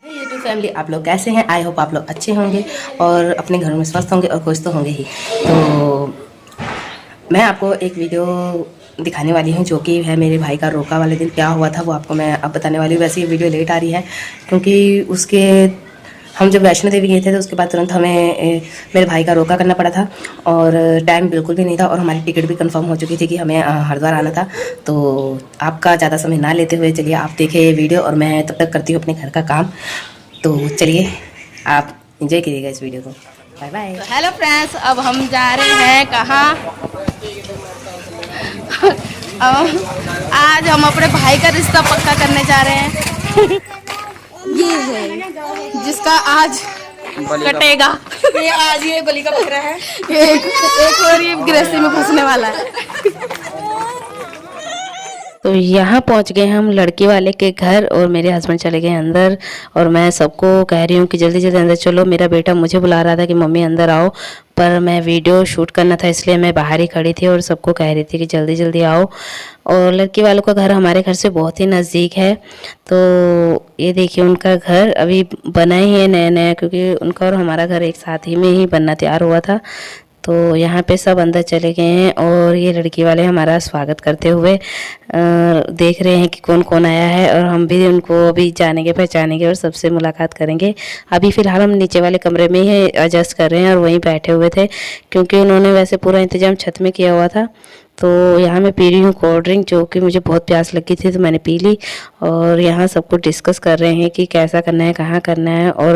YouTube family, आप लोग कैसे हैं? आई होप आप लोग अच्छे होंगे और अपने घरों में स्वस्थ होंगे और खुश तो होंगे ही। तो मैं आपको एक वीडियो दिखाने वाली हूँ जो कि है मेरे भाई का रोका वाले दिन क्या हुआ था, वो आपको मैं अब बताने वाली हूँ। वैसे ये वीडियो लेट आ रही है क्योंकि उसके हम जब वैष्णो देवी गए थे तो उसके बाद तुरंत हमें मेरे भाई का रोका करना पड़ा था और टाइम बिल्कुल भी नहीं था और हमारी टिकट भी कंफर्म हो चुकी थी कि हमें हरिद्वार आना था। तो आपका ज़्यादा समय ना लेते हुए चलिए आप देखें ये वीडियो और मैं तब तक करती हूँ अपने घर का काम। तो चलिए आप एंजॉय करिएगा इस वीडियो को। Bye bye. तो हेलो फ्रेंड्स, अब हम जा रहे हैं कहाँ? आज हम अपने भाई का रिश्ता पक्का करने जा रहे हैं। ये है जिसका आज कटेगा। ये आज ये बलि का बकरा है। एक और ये गृहस्थी में फंसने वाला है। तो यहाँ पहुँच गए हम लड़की वाले के घर और मेरे हस्बैंड चले गए अंदर और मैं सबको कह रही हूँ कि जल्दी जल्दी अंदर चलो। मेरा बेटा मुझे बुला रहा था कि मम्मी अंदर आओ, पर मैं वीडियो शूट करना था इसलिए मैं बाहर ही खड़ी थी और सबको कह रही थी कि जल्दी जल्दी आओ। और लड़की वालों का घर हमारे घर से बहुत ही नज़दीक है। तो ये देखिए उनका घर अभी बना ही है नया नया, क्योंकि उनका और हमारा घर एक साथ ही में ही बनना तैयार हुआ था। तो यहाँ पे सब अंदर चले गए हैं और ये लड़की वाले हमारा स्वागत करते हुए देख रहे हैं कि कौन कौन आया है और हम भी उनको अभी जानेंगे पहचानेंगे और सबसे मुलाकात करेंगे। अभी फ़िलहाल हम नीचे वाले कमरे में ही एडजस्ट कर रहे हैं और वहीं बैठे हुए थे क्योंकि उन्होंने वैसे पूरा इंतज़ाम छत में किया हुआ था। तो यहाँ मैं पी रही हूँ कोल्ड ड्रिंक, जो कि मुझे बहुत प्यास लगी थी तो मैंने पी ली। और यहाँ सबको डिस्कस कर रहे हैं कि कैसा करना है, कहाँ करना है। और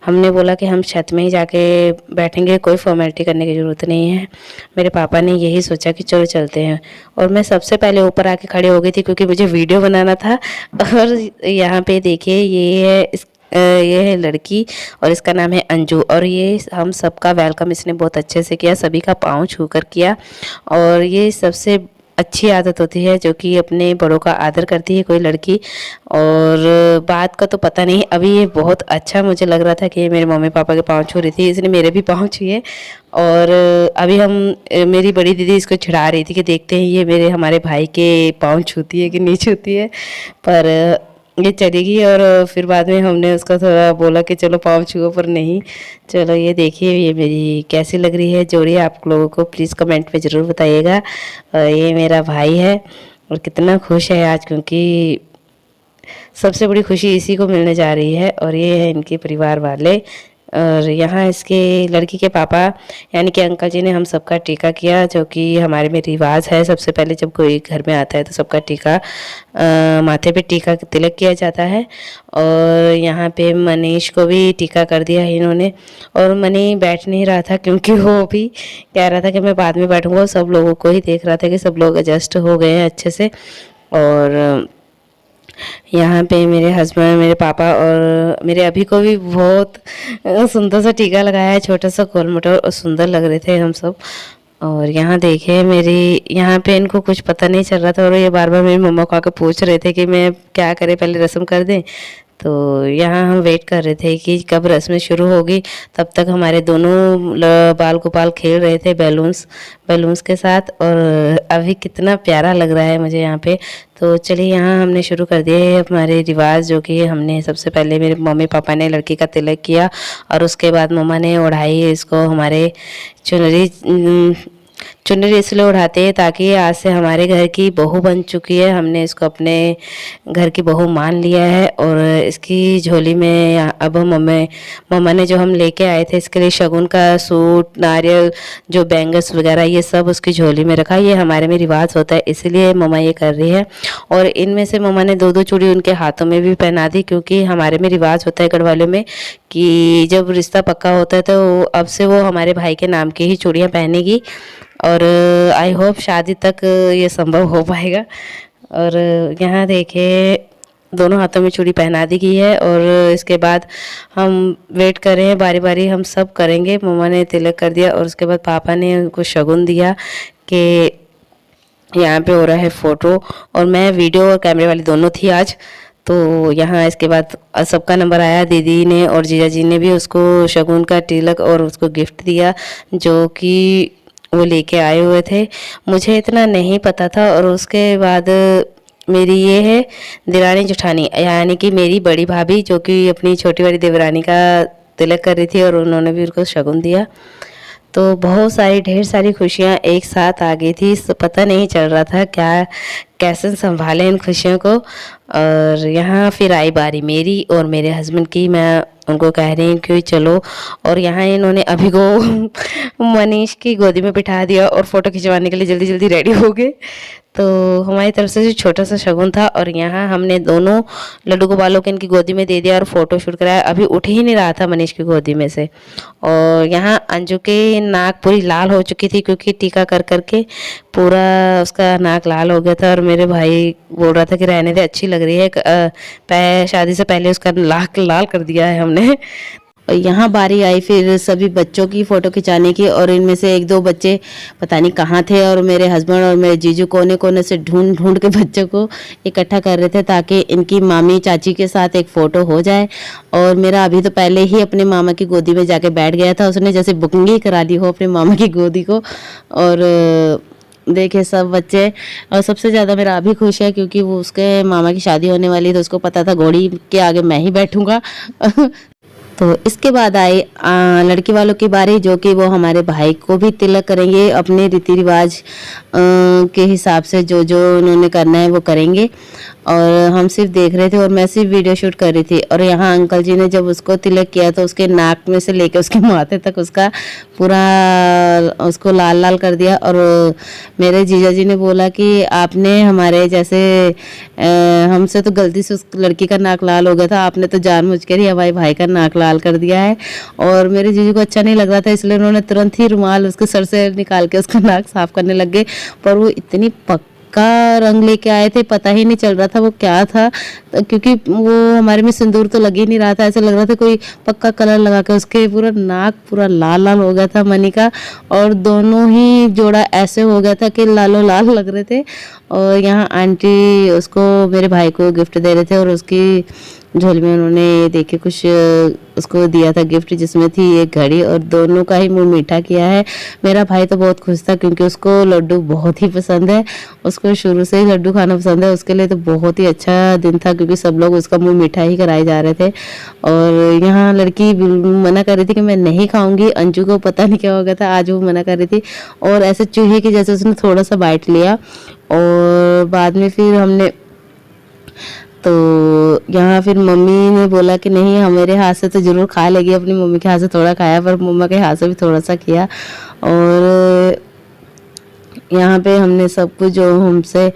हमने बोला कि हम छत में ही जाके बैठेंगे, कोई फॉर्मेलिटी करने की ज़रूरत नहीं है। मेरे पापा ने यही सोचा कि चलो चलते हैं और मैं सबसे पहले ऊपर आके खड़ी हो गई थी क्योंकि मुझे वीडियो बनाना था। और यहाँ पे देखिए ये है लड़की और इसका नाम है अंजू और ये हम सबका वेलकम इसने बहुत अच्छे से किया, सभी का पाँव छूकर किया। और ये सबसे अच्छी आदत होती है जो कि अपने बड़ों का आदर करती है कोई लड़की। और बात का तो पता नहीं, अभी ये बहुत अच्छा मुझे लग रहा था कि मेरे मम्मी पापा के पाँव छू रही थी, इसने मेरे भी पाँव छुए। और अभी मेरी बड़ी दीदी इसको छिड़ा रही थी कि देखते हैं ये हमारे भाई के पाँव छूती है कि नहीं छूती है। पर ये चली गई और फिर बाद में हमने उसका थोड़ा बोला कि चलो पाँव छुओ, पर नहीं। चलो ये देखिए ये मेरी कैसी लग रही है जोड़ी, आप लोगों को प्लीज़ कमेंट में ज़रूर बताइएगा। ये मेरा भाई है और कितना खुश है आज, क्योंकि सबसे बड़ी खुशी इसी को मिलने जा रही है। और ये है इनके परिवार वाले। और यहाँ इसके लड़की के पापा यानी कि अंकल जी ने हम सबका टीका किया, जो कि हमारे में रिवाज है। सबसे पहले जब कोई घर में आता है तो सबका टीका माथे पे टीका तिलक किया जाता है। और यहाँ पे मनीष को भी टीका कर दिया है इन्होंने। और मनी बैठ नहीं रहा था क्योंकि वो भी कह रहा था कि मैं बाद में बैठूँगा, सब लोगों को ही देख रहा था कि सब लोग एडजस्ट हो गए हैं अच्छे से। और यहाँ पे मेरे हस्बैंड, मेरे पापा और मेरे अभी को भी बहुत सुंदर सा टीका लगाया है, छोटा सा गोल मोटा, और सुंदर लग रहे थे हम सब। और यहाँ देखे यहाँ पे इनको कुछ पता नहीं चल रहा था और ये बार बार मेरी मम्मा को आकर पूछ रहे थे कि मैं क्या करें, पहले रस्म कर दें। तो यहाँ हम वेट कर रहे थे कि कब रस्में शुरू होगी। तब तक हमारे दोनों बाल गोपाल खेल रहे थे बैलून्स के साथ। और अभी कितना प्यारा लग रहा है मुझे यहाँ पे। तो चलिए यहाँ हमने शुरू कर दिए हमारे रिवाज, जो कि हमने सबसे पहले मेरे मम्मी पापा ने लड़की का तिलक किया और उसके बाद मम्मा ने ओढ़ाई इसको हमारे चुनरी इसलिए उड़ाते हैं ताकि आज से हमारे घर की बहू बन चुकी है, हमने इसको अपने घर की बहू मान लिया है। और इसकी झोली में अब मम्मा ने जो हम लेके आए थे इसके लिए शगुन का सूट, नारियल, जो बैंगल्स वगैरह, ये सब उसकी झोली में रखा। ये हमारे में रिवाज होता है इसलिए मम्मा ये कर रही है। और इनमें से मम्मा ने 2-2 चूड़ी उनके हाथों में भी पहना दी, क्योंकि हमारे में रिवाज होता है गढ़वालों में कि जब रिश्ता पक्का होता है तो अब से वो हमारे भाई के नाम की ही चूड़ियाँ पहनेगी। और आई होप शादी तक ये संभव हो पाएगा। और यहाँ देखे दोनों हाथों में चूड़ी पहना दी गई है। और इसके बाद हम वेट कर रहे हैं, बारी बारी हम सब करेंगे। मम्मा ने तिलक कर दिया और उसके बाद पापा ने उनको शगुन दिया कि यहाँ पे हो रहा है फ़ोटो। और मैं वीडियो और कैमरे वाली दोनों थी आज। तो यहाँ इसके बाद सबका नंबर आया, दीदी ने और जीजा जी ने भी उसको शगुन का तिलक और उसको गिफ्ट दिया जो कि वो लेके आए हुए थे। मुझे इतना नहीं पता था। और उसके बाद मेरी ये है देवरानी जेठानी, यानी कि मेरी बड़ी भाभी जो कि अपनी छोटी वाली देवरानी का तिलक कर रही थी और उन्होंने भी उनको शगुन दिया। तो बहुत सारी ढेर सारी खुशियाँ एक साथ आ गई थी, पता नहीं चल रहा था क्या कैसे संभालें इन खुशियों को। और यहाँ फिर आई बारी मेरी और मेरे हस्बैंड की। मैं उनको कह रही हूँ कि चलो, और यहाँ इन्होंने अभी को मनीष की गोदी में बिठा दिया और फ़ोटो खिंचवाने के लिए जल्दी जल्दी रेडी हो गए। तो हमारी तरफ से छोटा सा शगुन था। और यहाँ हमने दोनों लड्डू गोपालों को इनकी गोदी में दे दिया और फ़ोटो शूट कराया। अभी उठ ही नहीं रहा था मनीष की गोदी में से। और यहाँ अंजू के नाक पूरी लाल हो चुकी थी क्योंकि टीका कर करके पूरा उसका नाक लाल हो गया था। और मेरे भाई बोल रहा था कि रहने दे, अच्छी लग रही है, शादी से पहले उसका नाक लाल कर दिया है हमने। यहाँ बारी आई फिर सभी बच्चों की फ़ोटो खिंचाने की। और इनमें से एक दो बच्चे पता नहीं कहाँ थे और मेरे हस्बैंड और मेरे जीजू कोने कोने से ढूंढ ढूंढ के बच्चों को इकट्ठा कर रहे थे ताकि इनकी मामी चाची के साथ एक फ़ोटो हो जाए। और मेरा अभी तो पहले ही अपने मामा की गोदी में जाके बैठ गया था, उसने जैसे बुकिंग ही करा ली हो अपने मामा की गोदी को। और देखे सब बच्चे, और सबसे ज़्यादा मेरा अभी खुश है क्योंकि वो उसके मामा की शादी होने वाली, तो उसको पता था घोड़ी के आगे मैं ही बैठूँगा। तो इसके बाद आई लड़की वालों की बारी, जो कि वो हमारे भाई को भी तिलक करेंगे अपने रीति रिवाज के हिसाब से। जो जो उन्होंने करना है वो करेंगे। और हम सिर्फ देख रहे थे और मैं सिर्फ वीडियो शूट कर रही थी। और यहाँ अंकल जी ने जब उसको तिलक किया तो उसके नाक में से लेकर उसके माथे तक उसका पूरा उसको लाल लाल कर दिया। और मेरे जीजा जी ने बोला कि आपने हमारे जैसे हमसे तो गलती से उस लड़की का नाक लाल हो गया था, आपने तो जानबूझ कर ही हमारे भाई का नाक लाल कर दिया है। और मेरे जीजू को अच्छा नहीं लग रहा था, इसलिए उन्होंने तुरंत ही रुमाल उसके सर से निकाल के उसका नाक साफ करने लग गए। पर वो इतनी का रंग लेके आए थे, पता ही नहीं चल रहा था वो क्या था, क्योंकि वो हमारे में सिंदूर तो लग ही नहीं रहा था। ऐसा लग रहा था कोई पक्का कलर लगा के उसके पूरा नाक पूरा लाल लाल हो गया था मनी का। और दोनों ही जोड़ा ऐसे हो गया था कि लालो लाल लग रहे थे। और यहाँ आंटी उसको मेरे भाई को गिफ्ट दे रहे थे और उसकी झोली में उन्होंने देखे कुछ उसको दिया था गिफ्ट, जिसमें थी एक घड़ी। और दोनों का ही मुंह मीठा किया है। मेरा भाई तो बहुत खुश था क्योंकि उसको लड्डू बहुत ही पसंद है, उसको शुरू से ही लड्डू खाना पसंद है। उसके लिए तो बहुत ही अच्छा दिन था क्योंकि सब लोग उसका मुंह मीठा ही कराए जा रहे थे। और यहाँ लड़की मना कर रही थी कि मैं नहीं खाऊंगी। अंजू को पता नहीं क्या हो गया था, आज वो मना कर रही थी और ऐसे चूहे की जैसे उसने थोड़ा सा बाइट लिया। और बाद में फिर हमने तो यहाँ फिर मम्मी ने बोला कि नहीं, हमारे हाथ से तो ज़रूर खा लेगी। अपनी मम्मी के हाथ से थोड़ा खाया, पर मम्मा के हाथ से भी थोड़ा सा किया। और यहाँ पे हमने सब कुछ जो हमसे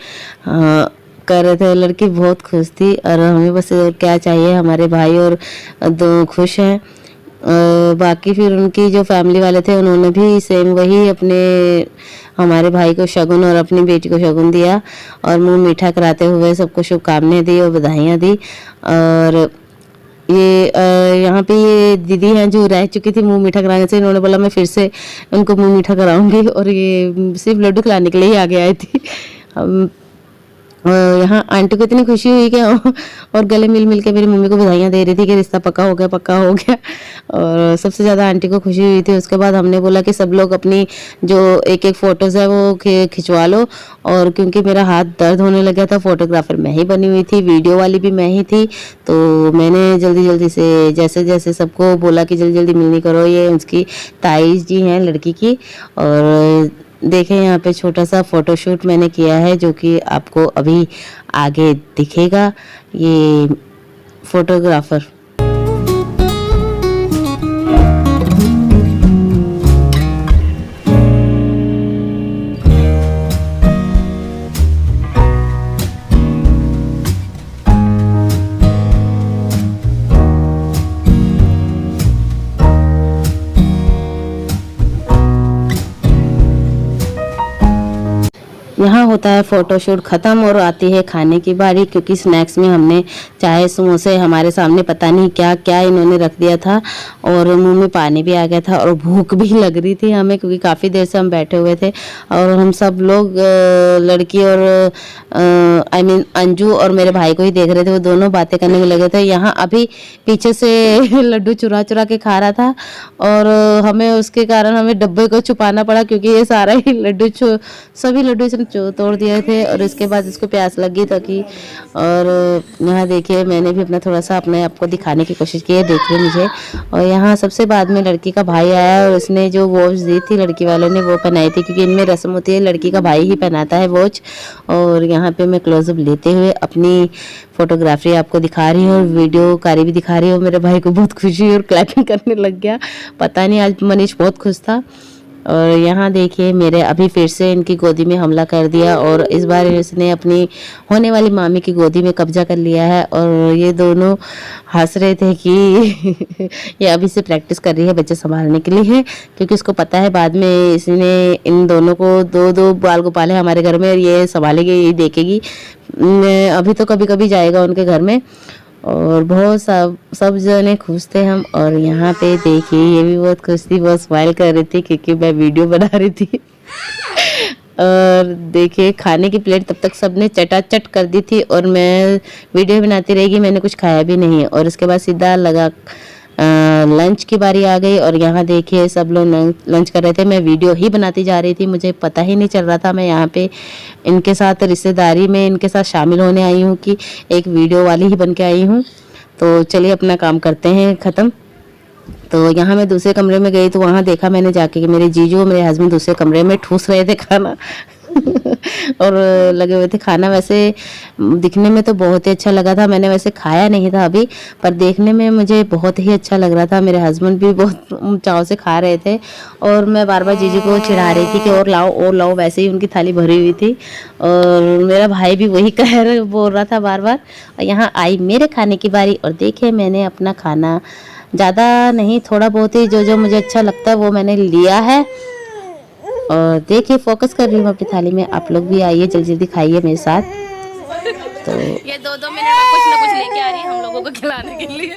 कर रहे थे, लड़की बहुत खुश थी। और हमें बस क्या चाहिए, हमारे भाई और दो खुश हैं। बाकी फिर उनकी जो फैमिली वाले थे उन्होंने भी सेम वही अपने हमारे भाई को शगुन और अपनी बेटी को शगुन दिया और मुंह मीठा कराते हुए सबको शुभकामनाएं दी और बधाइयाँ दी। और ये यहाँ पे ये दीदी हैं जो रह चुकी थी मुंह मीठा कराने से, इन्होंने बोला मैं फिर से उनको मुंह मीठा कराऊंगी। और ये सिर्फ लड्डू खिलाने के लिए ही आगे आई थी। यहाँ आंटी को इतनी खुशी हुई कि और गले मिल मिल के मेरी मम्मी को बधाइयाँ दे रही थी कि रिश्ता पक्का हो गया, पक्का हो गया। और सबसे ज़्यादा आंटी को खुशी हुई थी। उसके बाद हमने बोला कि सब लोग अपनी जो एक एक फ़ोटोज़ है वो खिंचवा लो। और क्योंकि मेरा हाथ दर्द होने लगा था, फ़ोटोग्राफ़र मैं ही बनी हुई थी, वीडियो वाली भी मैं ही थी, तो मैंने जल्दी जल्दी से जैसे जैसे सबको बोला कि जल्दी जल्दी मिलनी करो। ये उसकी ताईज जी हैं लड़की की। और देखें यहाँ पे छोटा सा फ़ोटोशूट मैंने किया है जो कि आपको अभी आगे दिखेगा। ये फ़ोटोग्राफ़र यहाँ होता है फ़ोटोशूट ख़त्म और आती है खाने की बारी, क्योंकि स्नैक्स में हमने चाय समोसे हमारे सामने पता नहीं क्या क्या इन्होंने रख दिया था और मुंह में पानी भी आ गया था और भूख भी लग रही थी हमें, क्योंकि काफ़ी देर से हम बैठे हुए थे और हम सब लोग लड़की और आई मीन अंजू और मेरे भाई को ही देख रहे थे। वो दोनों बातें करने में लगे थे। यहाँ अभी पीछे से लड्डू चुरा चुरा के खा रहा था और हमें उसके कारण हमें डब्बे को छुपाना पड़ा, क्योंकि ये सारा ही लड्डू सभी लड्डू इसने तोड़ दिए थे और इसके बाद इसको प्यास लगी ताकि। और यहाँ देखिए मैंने भी अपना थोड़ा सा अपने आप को दिखाने की कोशिश की है, देखिए मुझे। और यहाँ सबसे बाद में लड़की का भाई आया और उसने जो वॉच दी थी लड़की वालों ने वो पहनाई थी, क्योंकि इनमें रस्म होती है लड़की का भाई ही पहनाता है वॉच। और यहाँ पे मैं क्लोजअप लेते हुए अपनी फोटोग्राफी आपको दिखा रही हूँ और वीडियो कारी भी दिखा रही हूँ। मेरे भाई को बहुत खुशी और क्लैपिंग करने लग गया, पता नहीं आज मनीष बहुत खुश था। और यहाँ देखिए मेरे अभी फिर से इनकी गोदी में हमला कर दिया और इस बार इसने अपनी होने वाली मामी की गोदी में कब्जा कर लिया है। और ये दोनों हंस रहे थे कि ये अभी से प्रैक्टिस कर रही है बच्चे संभालने के लिए, क्योंकि इसको पता है बाद में इसने इन दोनों को दो बाल गोपाल है हमारे घर में और ये संभालेगी, ये देखेगी। अभी तो कभी कभी जाएगा उनके घर में। और बहुत सब जने खुश थे हम। और यहाँ पे देखिए ये भी बहुत खुश थी, बहुत स्माइल कर रही थी क्योंकि मैं वीडियो बना रही थी। और देखिए खाने की प्लेट तब तक सबने चटाचट कर दी थी और मैं वीडियो बनाती रहेगी, मैंने कुछ खाया भी नहीं। और उसके बाद सीधा लगा लंच की बारी आ गई और यहाँ देखिए सब लोग लंच कर रहे थे, मैं वीडियो ही बनाती जा रही थी, मुझे पता ही नहीं चल रहा था मैं यहाँ पे इनके साथ रिश्तेदारी में इनके साथ शामिल होने आई हूँ कि एक वीडियो वाली ही बन के आई हूँ। तो चलिए अपना काम करते हैं ख़त्म। तो यहाँ मैं दूसरे कमरे में गई तो वहाँ देखा मैंने जाके कि मेरे जीजू और मेरे हस्बैंड दूसरे कमरे में ठूस रहे थे खाना और लगे हुए थे खाना। वैसे दिखने में तो बहुत ही अच्छा लगा था, मैंने वैसे खाया नहीं था अभी, पर देखने में मुझे बहुत ही अच्छा लग रहा था। मेरे हस्बैंड भी बहुत चाव से खा रहे थे और मैं बार बार जीजू को चिढ़ा रही थी कि और लाओ, वैसे ही उनकी थाली भरी हुई थी। और मेरा भाई भी वही बोल रहा था बार बार। और यहाँ आई मेरे खाने की बारी और देखिए मैंने अपना खाना ज़्यादा नहीं, थोड़ा बहुत ही जो मुझे अच्छा लगता है वो मैंने लिया है। और देखिए फोकस कर रही हूँ अपनी थाली में, आप लोग भी आइए जल्दी जल्दी खाइए मेरे साथ। तो ये 2-2 मिनट में कुछ ना कुछ लेके आ रही है हम लोगों को खिलाने के लिए।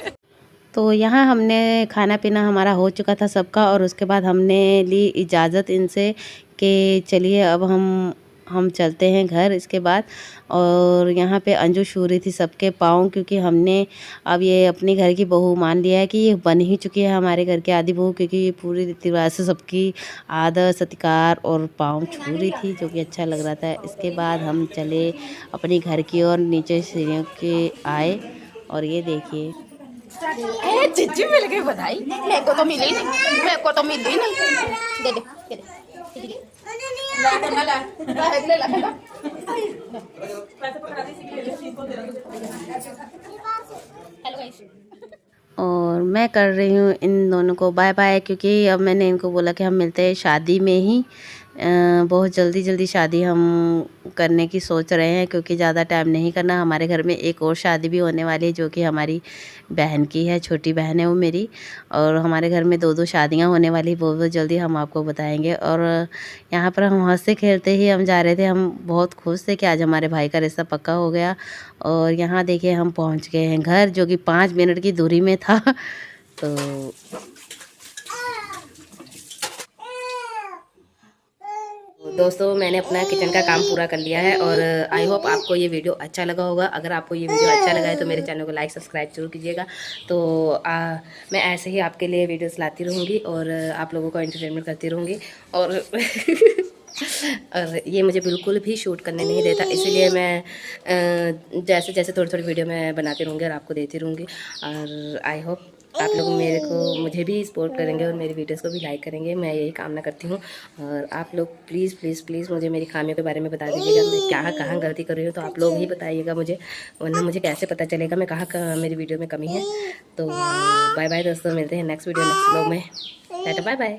तो यहाँ हमने खाना पीना हमारा हो चुका था सबका और उसके बाद हमने ली इजाज़त इनसे कि चलिए अब हम चलते हैं घर इसके बाद। और यहाँ पे अंजू छू रही थी सबके पाँव, क्योंकि हमने अब ये अपनी घर की बहू मान लिया है कि ये बन ही चुकी है हमारे घर की आदि बहू, क्योंकि ये पूरी रीति रिवाज से सबकी आदर सत्कार और पाँव छू रही थी, जो कि अच्छा लग रहा था। इसके बाद हम चले अपने घर की ओर, नीचे सीढ़ियों के आए और ये देखिए चिज्जी मिल गई, बधाई। मेरे को तो मिली नहीं, दे दे। और मैं कर रही हूँ इन दोनों को बाय बाय, क्योंकि अब मैंने इनको बोला कि हम मिलते हैं शादी में ही। बहुत जल्दी शादी हम करने की सोच रहे हैं, क्योंकि ज़्यादा टाइम नहीं करना। हमारे घर में एक और शादी भी होने वाली है जो कि हमारी बहन की है, छोटी बहन है वो मेरी। और हमारे घर में 2 शादियां होने वाली, बहुत जल्दी हम आपको बताएंगे। और यहाँ पर हम हंसते खेलते ही हम जा रहे थे, हम बहुत खुश थे कि आज हमारे भाई का रिश्ता पक्का हो गया। और यहाँ देखिए हम पहुँच गए हैं घर, जो कि 5 मिनट की दूरी में था। तो दोस्तों मैंने अपना किचन का काम पूरा कर लिया है और आई होप आपको ये वीडियो अच्छा लगा होगा। अगर आपको ये वीडियो अच्छा लगा है तो मेरे चैनल को लाइक सब्सक्राइब जरूर कीजिएगा। तो मैं ऐसे ही आपके लिए वीडियोस लाती रहूँगी और आप लोगों को एंटरटेनमेंट करती रहूँगी। और और ये मुझे बिल्कुल भी शूट करने नहीं देता, इसीलिए मैं जैसे जैसे थोड़ी वीडियो मैं बनाती रहूँगी और आपको देती रहूँगी। और आई होप आप लोग मुझे भी सपोर्ट करेंगे और मेरी वीडियोस को भी लाइक करेंगे, मैं यही कामना करती हूँ। और आप लोग प्लीज़ मुझे मेरी खामियों के बारे में बता दीजिएगा, मैं कहाँ गलती कर रही हूँ, तो आप लोग ही बताइएगा मुझे, वरना मुझे कैसे पता चलेगा मैं कहाँ मेरी वीडियो में कमी है। तो बाय बाय दोस्तों, मिलते हैं नेक्स्ट वीडियो नेक्स्ट व्लॉग में। Tata bye bye.